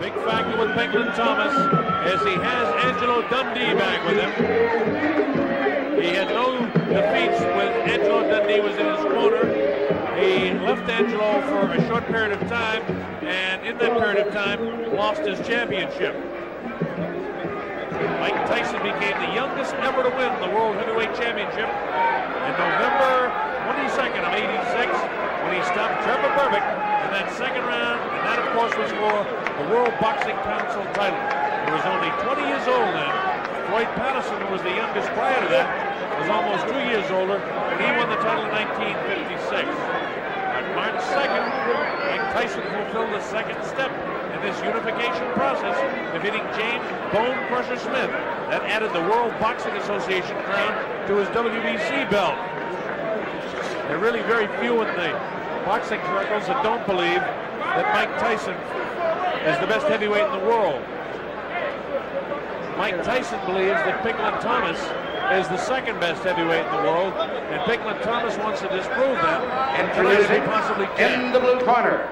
Big factor with Pinklon Thomas is he has Angelo Dundee back with him. He had no defeats when Angelo Dundee was in his corner. He left Angelo for a short period of time, and in that period of time, lost his championship. Mike Tyson became the youngest ever to win the World Heavyweight Championship in November 22nd of '86 when he stopped Trevor Berbick in that second round, and that, of course, was for the World Boxing Council title. He was only 20 years old then. Floyd Patterson, who was the youngest prior to that, was almost 2 years older, and he won the title in 1956. On March 2nd, Mike Tyson fulfilled the second step in this unification process, defeating James Bonecrusher Smith. That added the World Boxing Association crown to his WBC belt. There are really very few in the boxing circles that don't believe that Mike Tyson is the best heavyweight in the world. Mike Tyson believes that Pinklon Thomas is the second best heavyweight in the world, and Pinklon Thomas wants to disprove that. Introducing in the blue corner,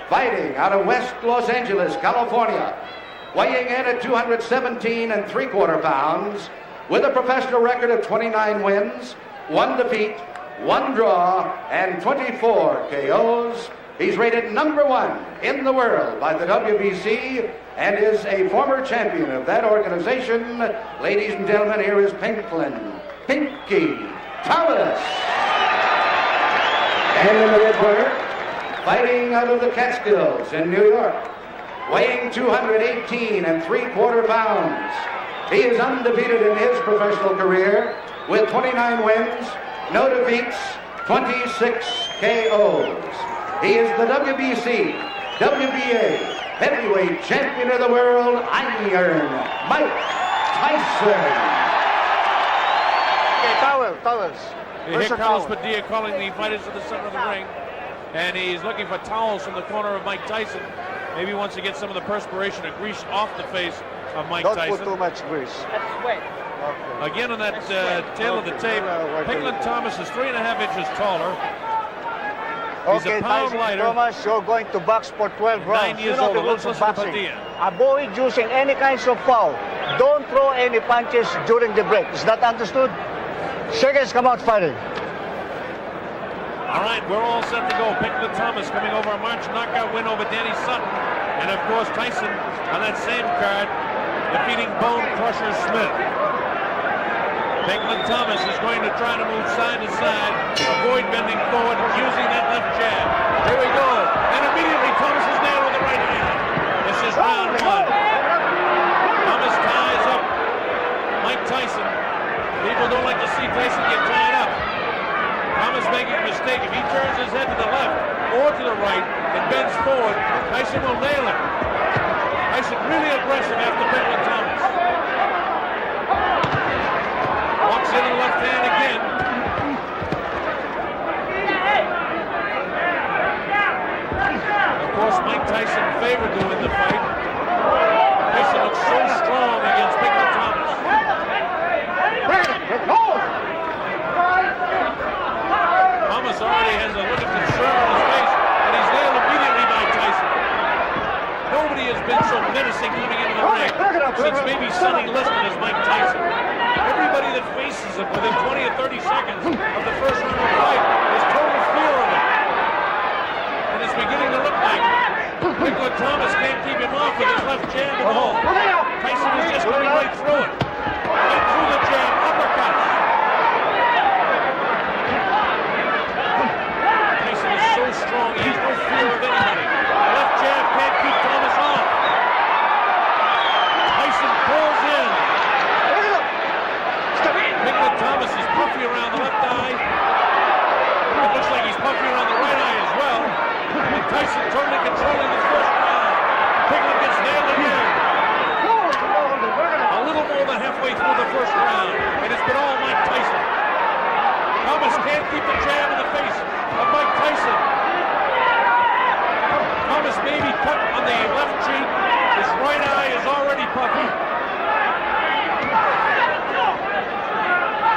fighting out of West Los Angeles, California, weighing in at 217 3/4 pounds, with a professional record of 29 wins, 1 defeat, 1 draw, and 24 KOs. He's rated #1 in the world by the WBC and is a former champion of that organization. Ladies and gentlemen, here is Pinklon Pinky Thomas. And in the red corner, fighting out of the Catskills in New York, weighing 218 3/4 pounds. He is undefeated in his professional career with 29 wins, no defeats, 26 KOs. He is the WBC, WBA heavyweight champion of the world, Iron Mike Tyson. Okay, towels. Here Carlos Padilla calling the fighters to the center of the ring, and he's looking for towels from the corner of Mike Tyson. Maybe he wants to get some of the perspiration and grease off the face of Mike Tyson. Don't put too much grease. That's sweat. Okay. Again on that tail of the tape, Pinklon Thomas is 3.5 inches taller. He's Okay, a pound Tyson lighter. Thomas, you're going to box for 12 rounds. 9 years You know old. the Let's rules of listen to boxing. Padilla. Avoid using any kinds of foul. Don't throw any punches during the break. Is that understood? Seconds come out fighting. All right, we're all set to go. Pinklon Thomas coming over a March knockout win over Danny Sutton. And, of course, Tyson on that same card defeating Bonecrusher Smith. Pinklon Thomas is going to try to move side to side, avoid bending forward, using that left jab. Here we go. And immediately Thomas is nailed with the right hand. This is round 1. Thomas ties up Mike Tyson. People don't like to see Tyson get tied up. Thomas making a mistake. If he turns his head to the left or to the right and bends forward, Tyson will nail him. Tyson really aggressive after Pinklon Thomas. Walks in the left hand again. Of course, Mike Tyson favored to win the fight. Tyson looks so strong against Pinklon Thomas. Thomas already has a look of concern on his face, and he's nailed immediately by Tyson. Nobody has been so menacing coming into the ring since maybe Sonny Liston as Mike Tyson. Everybody that faces him within 20 or 30 seconds of the first round of the fight is total fear of him. And it's beginning to look like Pinklon Thomas can't keep him off with his left jab at all. Tyson is just going right through it. Right through the jab, uppercuts. Tyson is so strong, he has no fear of anybody. The left jab can't keep Thomas off. Tyson pulls in. Pinklon Thomas is puffy around the left eye. It looks like he's puffy around the right eye as well. And Tyson totally controlling the first round. Pinklon gets nailed again. A little more than halfway through the first round, and it's been all Mike Tyson. Thomas can't keep the jab in the face of Mike Tyson. Thomas may be cut on the left cheek. His right eye is already puffy.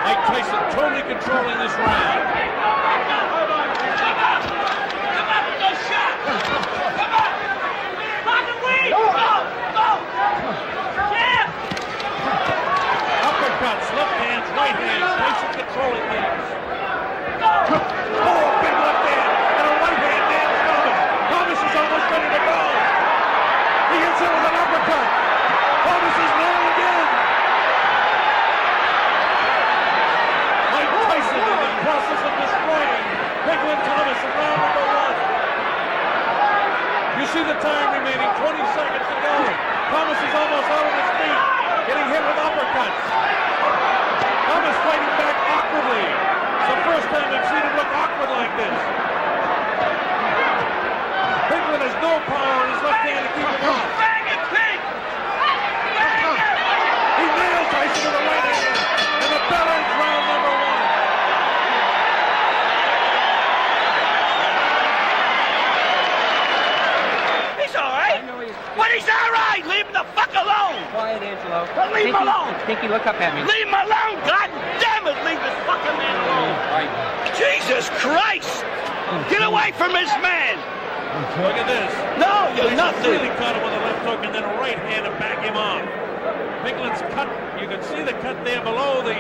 Mike Tyson totally controlling this round. Come on! all right. Leave him the fuck alone. Quiet, Angelo. Leave him alone. Pinky, look up at me. Leave him alone. God damn it. Leave this fucking man alone. All right. Jesus Christ. Get away from this man. Look at this. No, you're Tyson nothing. really caught him with a left hook and then a right hand to back him off. Pinklon's cut, you can see the cut there below the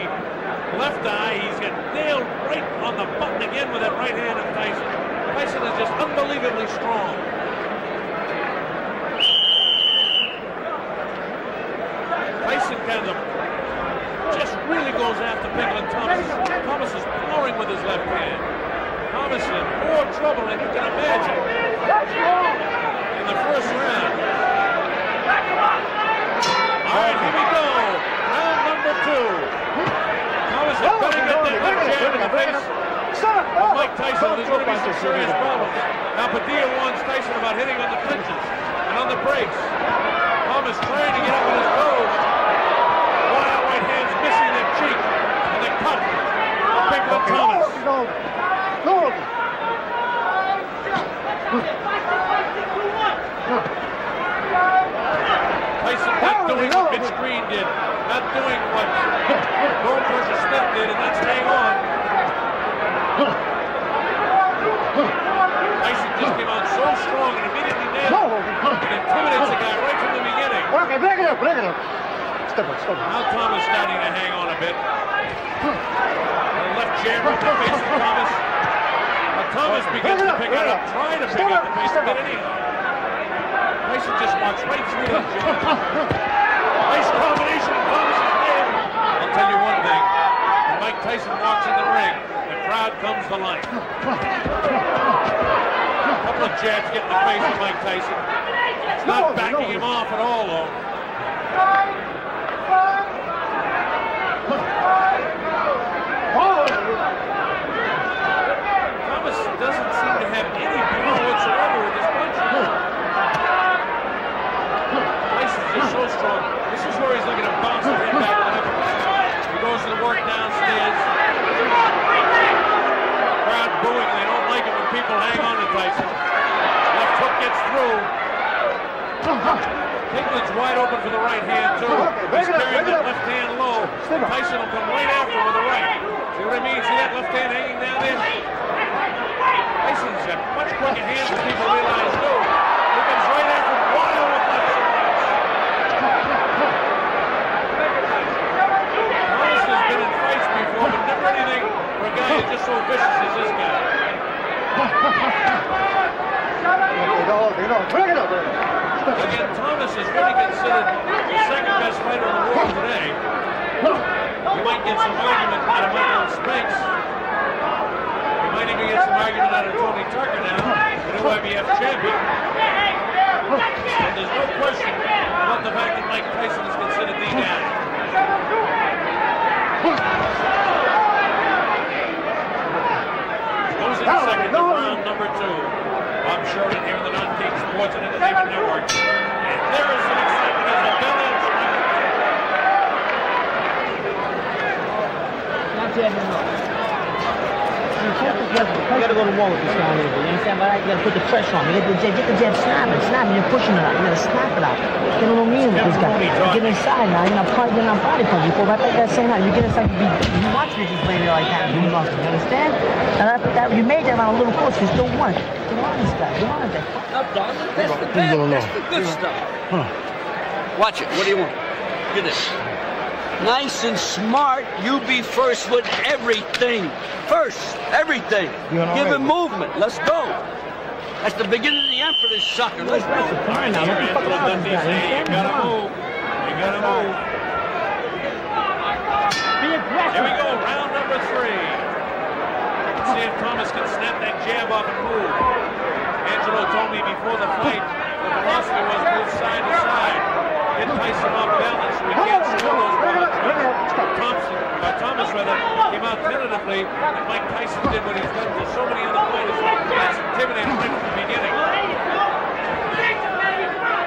left eye. He's got nailed right on the button again with that right hand of Tyson. Tyson is just unbelievably strong. Tyson kind of just really goes after Pinklon Thomas. Thomas is powering with his left hand. Thomas in more trouble than you can imagine in the first round. All right, here we go. Round number 2. Thomas is going to get that left jab in the face of Mike Tyson. There's going to be some serious problems. Now Padilla warns Tyson about hitting on the clinches and on the brakes. Thomas trying to get up on his toes. Wild right hand's missing the cheek and the cut of Pinklon Thomas. Tyson not doing what Mitch Green did, not doing what Bonecrusher Smith did, and that's hang on. Tyson just came out so strong and immediately nailed him. It intimidates the guy right from the beginning. Now Thomas starting to hang on a bit. The left jab right to the face of Thomas. Thomas begins to pick it up, trying to pick up the pace a bit anyhow. Tyson just walks right through that jab. Nice combination of Thomas's name. I'll tell you one thing. When Mike Tyson walks in the ring, the crowd comes to life. A couple of jabs get in the face of Mike Tyson. It's not backing him off at all, though. Thomas doesn't seem to have any power whatsoever with his punches. Tyson's just so strong. This is where he's looking to bounce the head back left. He goes to the work downstairs. Crowd booing. They don't like it when people hang on to Tyson. Left hook gets through. Pinklon's wide open for the right hand, too. He's carrying that left hand low. Tyson will come right after him with the right. See what I mean? See that left hand hanging down there? Tyson's got much quicker hands than people realize, too. He comes right after him, wild with left shots. Thomas has been in fights before, but never anything for a guy who's just so vicious as this guy. Again, Thomas is really considered the second best fighter in the world today. You might get some argument out of Michael Spinks. You might even get some argument out of Tony Tucker now, the new IBF champion. And there's no question about the fact that Mike Tyson is considered the guy. Goes in second to round number 2. Bob Sheridan here in the Non-King Sports and Entertainment Network. And there is some excitement as the bell ends. You gotta go to war with this guy, you know what I'm saying? But you gotta put the pressure on him. Get the jab snapping. You're pushing it out. You gotta snap it out. You know what I mean with this guy? You get inside now, you're not body punching before. But I think that's saying how you get inside, you watch me just lay there like that and do nothing. You understand? And after that, you made that round a little close, you still won. Get on this guy. Get on that. That's the good stuff. Watch it. What do you want? Get this. Nice and smart. You be first with everything. First, everything. Give him movement. Let's go. That's the beginning of the end for this sucker. Let's go. All right, now, you gotta move. You gotta move. Be aggressive. Here we go, round number 3. Let's see if Thomas can snap that jab off and move. Angelo told me before the fight the philosophy was move side to side. Get Tyson off balance so he can't score those bullets. Thomas came out tentatively, and Mike Tyson did what he's done to so many other fighters. That's intimidating right from the beginning.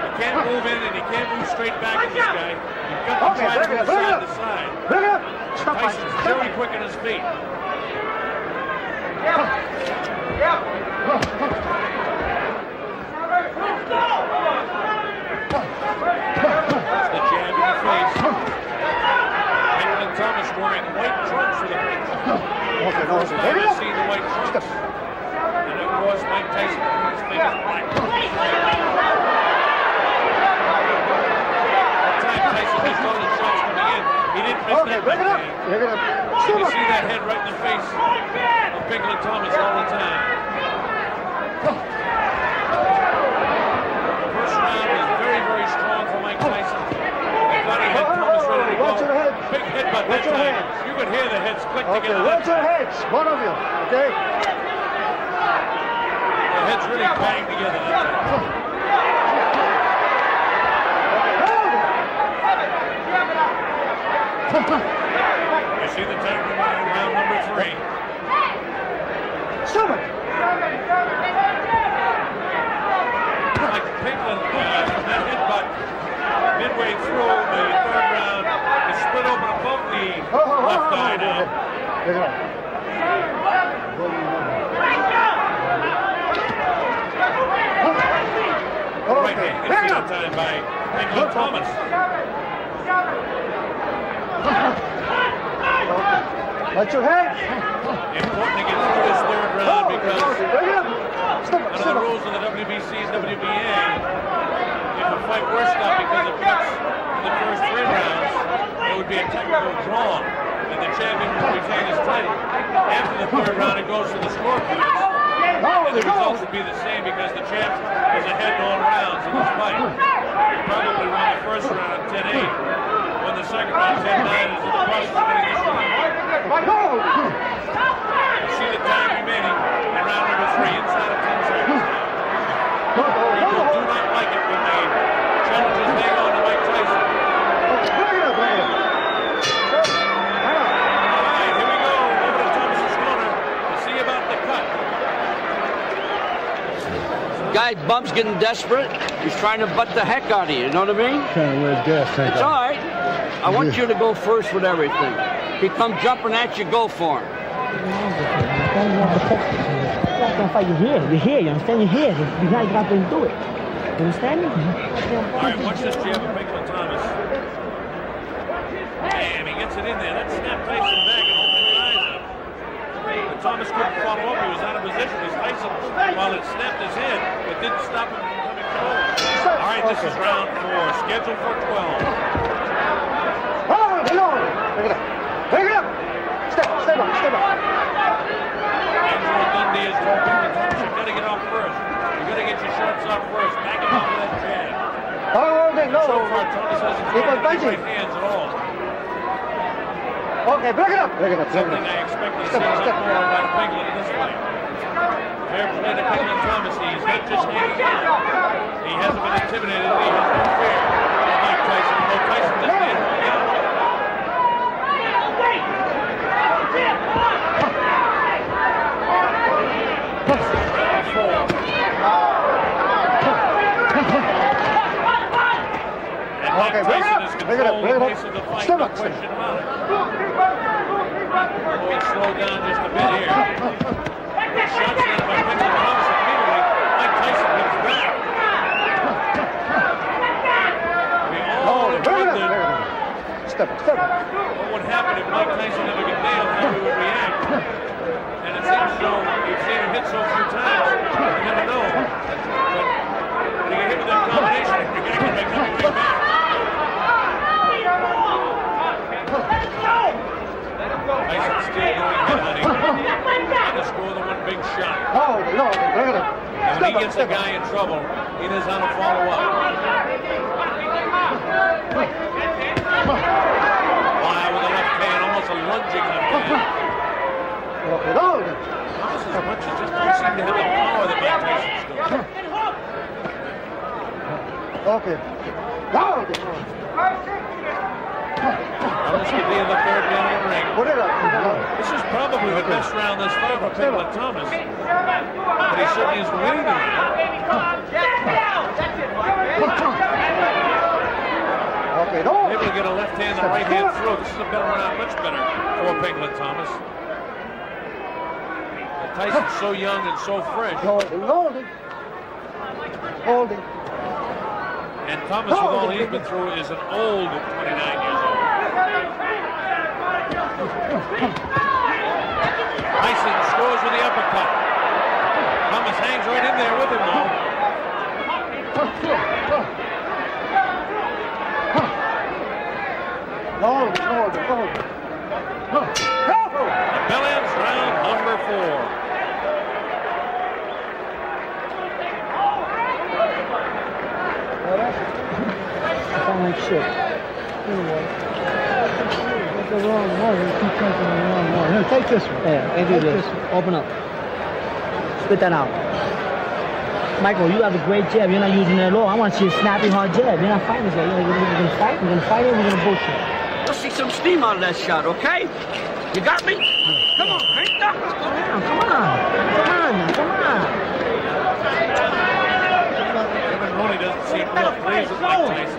You can't move in and you can't move straight back at this guy. You've got to try to move side to side. Tyson's very quick on his feet. The jab in the face. Pinklon Thomas wearing white trunks for the match. Okay, no, First time I've seen the white trunks. And of course, Mike Tyson put his famous black trunks. That time Tyson missed all the shots coming in. He didn't miss that right hand. You can see that head right in the face of Pinklon Thomas all the time. First round was very, very strong for Mike Tyson. He thought he had Thomas ready to go. Big headbutt that time. You could hear the heads click together. Watch your heads, both of you, okay? The heads really banged together that time. You see the time remaining round number 3. Stop it! Like Pinklon, that headbutt midway through the 3rd round is split open above the left eye now. Right hand gets that time by Pinklon Thomas. Watch your head! Important to get through this 3rd round because under the rules of the WBC and WBA, if a fight were stopped because of cuts in the first 3 rounds, it would be a technical draw, and the champion would retain his title. After the 3rd round, it goes to the scorecards, and the results would be the same because the champ is ahead in all rounds in this fight. He probably won the 1st round 10-8, won the 2nd round 10-9, is in the process of winning this round. You see the time remaining in round number 3, inside of 10 seconds. People do not like it when they challenges hang on to Mike Tyson. All right, here we go. Over to Thomas's corner to see about the cut. Guy bumps getting desperate. He's trying to butt the heck out of you. You know what I mean? It's all right. I want you to go first with everything. If he comes jumping at you, go for him. You're here, you understand? You're here. You got to do it. You understand me? All right, watch this jab of Pinklon Thomas. Bam, he gets it in there. That snapped Tyson back and opened his eyes up. But Thomas couldn't follow up. He was out of position as Tyson, while it snapped his head, it didn't stop him from coming forward. All right, this is round 4, scheduled for 12. Pick it up! Step up! Angelo Dundee is told Pinklon Thomas, you've got to get off first. You've got to get your shots off first. Back him off with that jab. So far, Thomas hasn't thrown any right hands at all. Okay, pick it up! Something I expect to see a lot more about Pinklon in this fight. Fair play to Pinklon Thomas. He's not just hanging on. He hasn't been intimidated. He has no fear of Mike Tyson. No, Tyson doesn't hit him yet. Okay, Tyson is controlling the pace of the fight, no Step question about it. Oh, he slowed down just a bit here. Good shots landed by Pinklon Thomas immediately. Mike Tyson gets back. We all wondered what would happen if Mike Tyson never got nailed, how he would react. And it seems as though you've seen him hit so few times, you never know. But when you get hit with that combination, you're going to get coming right back. Tyson's still going head-hunting. Trying to score the one big shot. And when he gets the guy in trouble, he knows how to follow up. Wow, with the left hand, almost a lunging left hand. Almost as much as just don't seem to have the power that Mike Tyson's doing. Almost could be in the 3rd round of the ring. This is probably the best round thus far for Pinklon Thomas. But he certainly is winning the round. Able to get a left hand and a right hand through. This is a better round, much better for Pinklon Thomas. Tyson's so young and so fresh. And Thomas, with all he's been through, is an old 29 years old. Tyson scores with the uppercut. Thomas hangs right in there with him, though. The bell ends round number 4. Sound like shit. Anyway. That's the wrong one. You keep taking the wrong one. No, take this one. Yeah, and do this. Open up. Spit that out. Michael, you have a great jab. You're not using it at all. I want to see a snappy, hard jab. You're not fighting this guy. We're going to fight. We're going to fight it. We're going to bullshit. Let's see some steam out of that shot, okay? You got me? Come on, crank it up. Come on. Kevin Mooney doesn't seem real pleased with Mike Tyson.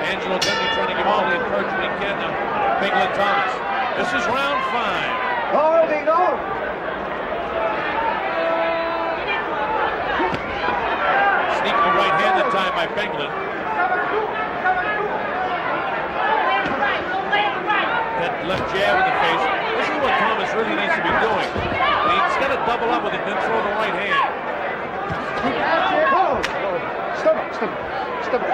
Angelo Dundee trying to give all the encouragement he can to Pinklon Thomas. This is round 5. Holding on. Sneaky right hand that time by Pinklon. That left jab in the face. This is what Thomas really needs to be doing. He's got to double up with it, then throw the right hand. Step up.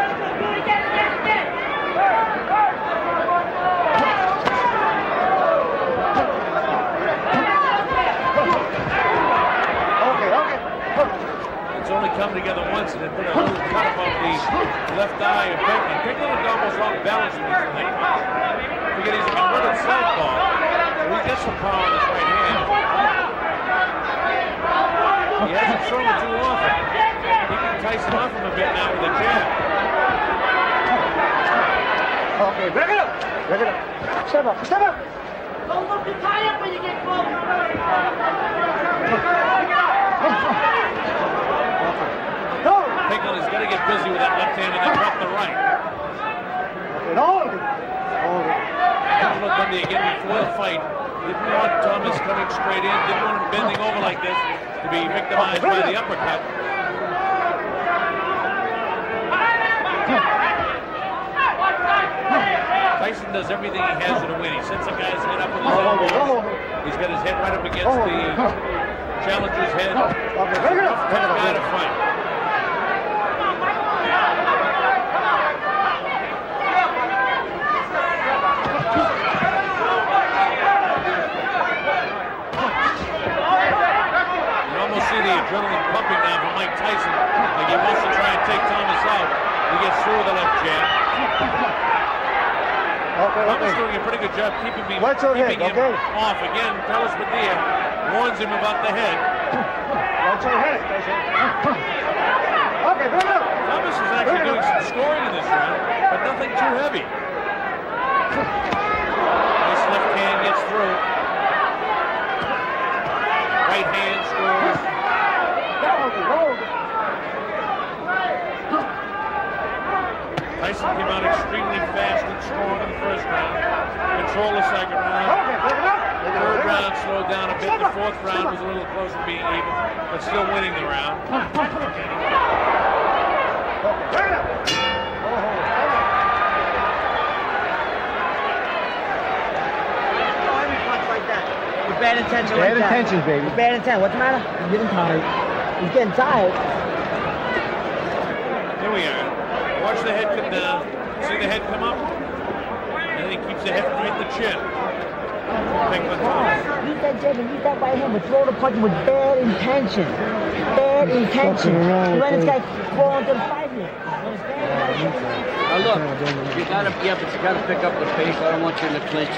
It's only come together once and it put a little cut above the left eye of Pinklon. Pinklon had almost lost balance in this thing. Forget he's a converted southpaw, so he gets some power in his right hand. He hasn't thrown it too often. He can Tyson off him a bit now with a jab. Okay, break it up. Step up. Don't look to tie up when you get close. Pinklon has got to get busy with that left hand and then drop the right. Angelo Dundee again before the fight didn't want Thomas coming straight in, didn't want him bending over like this to be victimized by the uppercut. Tyson does everything he has to win. He sets the guy's head up with his elbows. He's got his head right up against the challenger's head. Tough guy to fight. You almost see the adrenaline pumping now from Mike Tyson. Like he wants to try and take Thomas out. He gets through with the left jab. Thomas doing a pretty good job keeping him off. Again, Carlos Padilla warns him about the head. Thomas is actually doing some scoring in this round, but nothing too heavy. Nice left hand gets through. Right hand scores. Tyson came out extremely fast and strong in the first round. Control the second round. Third round slowed down a bit. The fourth round was a little closer to being even, but still winning the round. Bad intention like that. Bad intentions, baby. Bad intent. What's the matter? I'm getting tired. He's getting tired. Here we are. Watch the head come down. See the head come up? And then he keeps the head right in the chin. Pinklon Thomas. Use that jab and use that right hand, but throw the punch with bad intention. Bad intention. You let this guy fall into the fight here. Now look, you gotta pick up the pace. I don't want you in the clinches.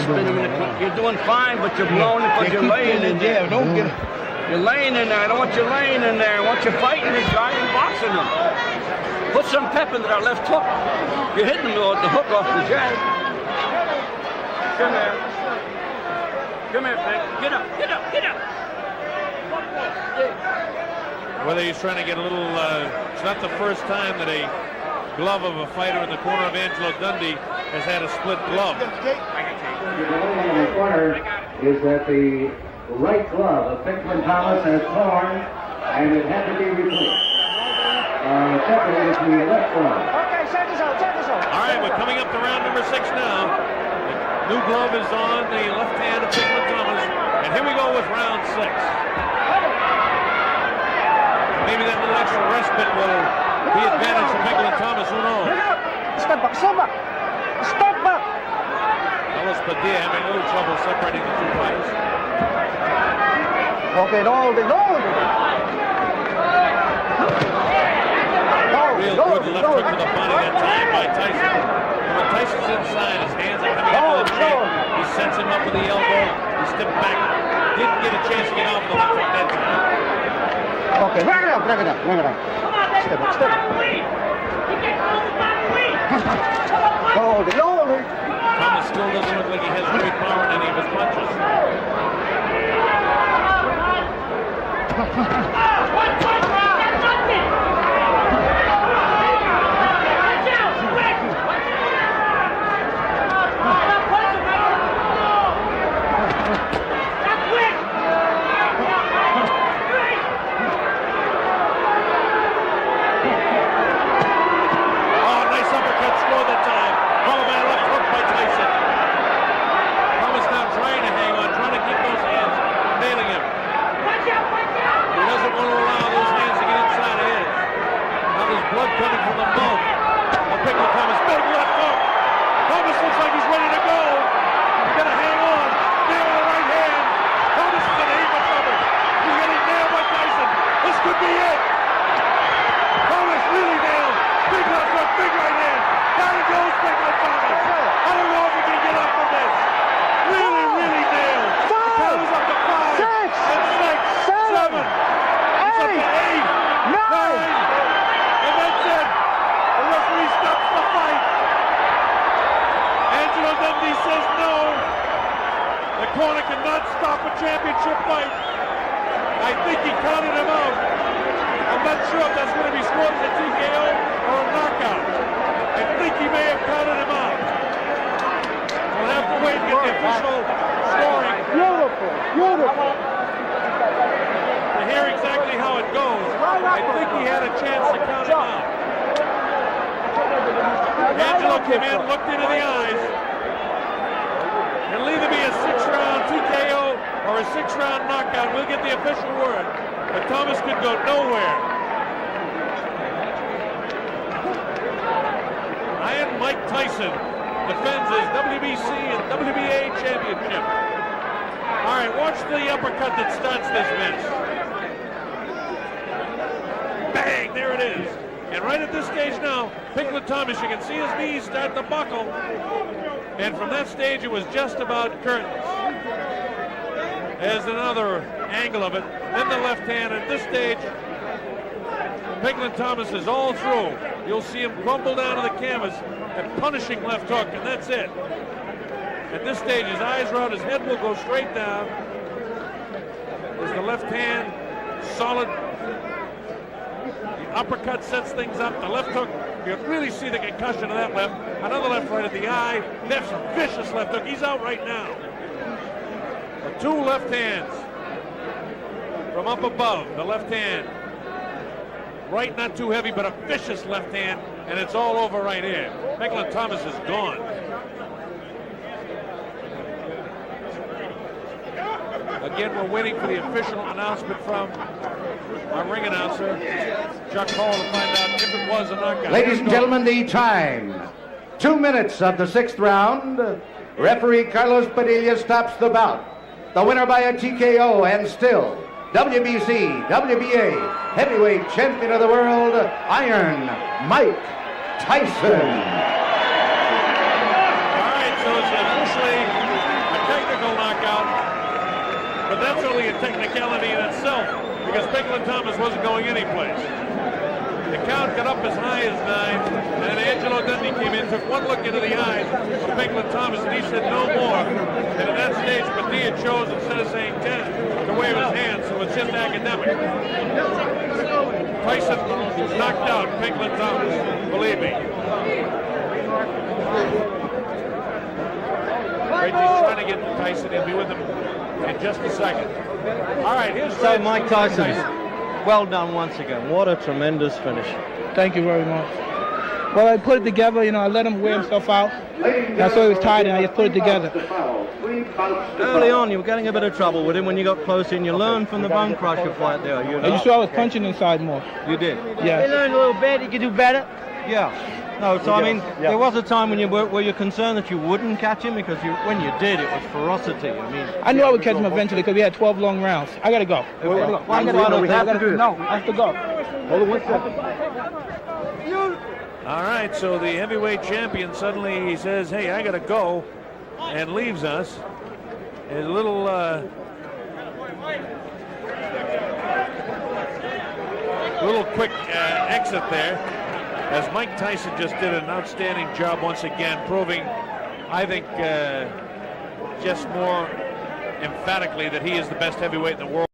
Spin him in the clinch. You're doing fine, but you're blowing it because you're laying in there. You're laying in there. I don't want you laying in there. I want you fighting this guy and boxing him. Put some pep into that left hook. You're hitting him with the hook off the jab. Come here. Come here, Pink. Get up. Whether he's trying to get a little, it's not the first time that a glove of a fighter in the corner of Angelo Dundee has had a split glove. The in the corner is that the right glove of Pinklon Thomas has torn, and it had to be replaced. separated to the left corner. Okay, check this out. All right, we're coming up to round number 6 now. The new glove is on the left hand of Pinklon Thomas. And here we go with round 6. Maybe that little extra respite will be advantage for Pinklon Thomas. Who knows? Step back. Carlos Padilla having a little trouble separating the two fighters. Okay, no holding. Real good left hook to the body that time by Tyson. And when Tyson's inside, his hands are coming up to the chin. He sets him up with the elbow. He stepped back. Didn't get a chance to get off the left hook that time. Okay, bring it up. Come on, baby. Step up. He gets close to body weight. No holding. Thomas still doesn't look like he has great power in any of his punches. Coming from the mouth of Pinklon Thomas. Big left hook. Thomas looks like he's ready to go. He's going to hang on. Nail with the right hand. Thomas is in a heap of trouble. He's getting nailed by Tyson. This could be it. Thomas really nailed. Big left hook, big right hand. Down he goes, Pinklon Thomas. I don't know if he can get up from this. Really nailed. The count is up to 5 and 6, 7. It's up to 8, 9. Stops the fight. Angelo Dundee says no. The corner cannot stop a championship fight. I think he counted him out. I'm not sure if that's going to be scored as a TKO or a knockout. I think he may have counted him out. We'll have to wait and get the official scoring. Beautiful. To hear exactly how it goes. I think he had a chance to count him out. Angelo came in, looked into the eyes. It'll either be a 6-round TKO or a 6-round knockout. We'll get the official word. But Thomas could go nowhere. Iron Mike Tyson defends his WBC and WBA championship. All right, watch the uppercut that starts this match. Bang, there it is. And right at this stage now, Pinklon Thomas, you can see his knees start to buckle. And from that stage, it was just about curtains. There's another angle of it. Then the left hand. At this stage, Pinklon Thomas is all through. You'll see him crumble down to the canvas and punishing left hook, and that's it. At this stage, his eyes are out. His head will go straight down. There's the left hand, solid. The uppercut sets things up. The left hook, you can really see the concussion of that left. Another left right at the eye. That's a vicious left hook. He's out right now. The two left hands from up above. The left hand. Right, not too heavy, but a vicious left hand. And it's all over right here. Pinklon Thomas is gone. Again, we're waiting for the official announcement from our ring announcer, Chuck Hall, to find out if it was a knockout. Ladies and gentlemen, the time. 2 minutes of the 6th round. Referee Carlos Padilla stops the bout. The winner by a TKO and still WBC, WBA, heavyweight champion of the world, Iron Mike Tyson. All right, so it's officially a technical knockout, but that's only a technicality in itself because Pinklon Thomas wasn't going anyplace. The count got up as high as 9, and then Angelo Dundee came in, took one look into the eyes of Pinklon Thomas, and he said no more. And at that stage, Padilla chose, instead of saying 10, to wave his hand, so it's just academic. Tyson knocked out Pinklon Thomas, believe me. Reggie's trying to get Tyson. He'll be with him in just a second. All right, here's So Mike Tyson, Well done once again. What a tremendous finish. Thank you very much. Well, I put it together, I let him wear himself out. I saw he was tired and I just put it together. Early on, you were getting a bit of trouble with him when you got close in. You learned from the Bonecrusher fight there. You saw I was punching inside more. You did? Yeah. You learned a little bit, you could do better. Yeah. No, so I mean, there was a time when you were you concerned that you wouldn't catch him, because when you did, it was ferocity. I mean, I knew I would catch him eventually because we had 12 long rounds. I gotta go. One final thing. No, I have to go. Hold on one second. All right, so the heavyweight champion suddenly he says, "Hey, I gotta go," and leaves us. A little quick exit there, as Mike Tyson just did an outstanding job once again, proving, I think, just more emphatically that he is the best heavyweight in the world.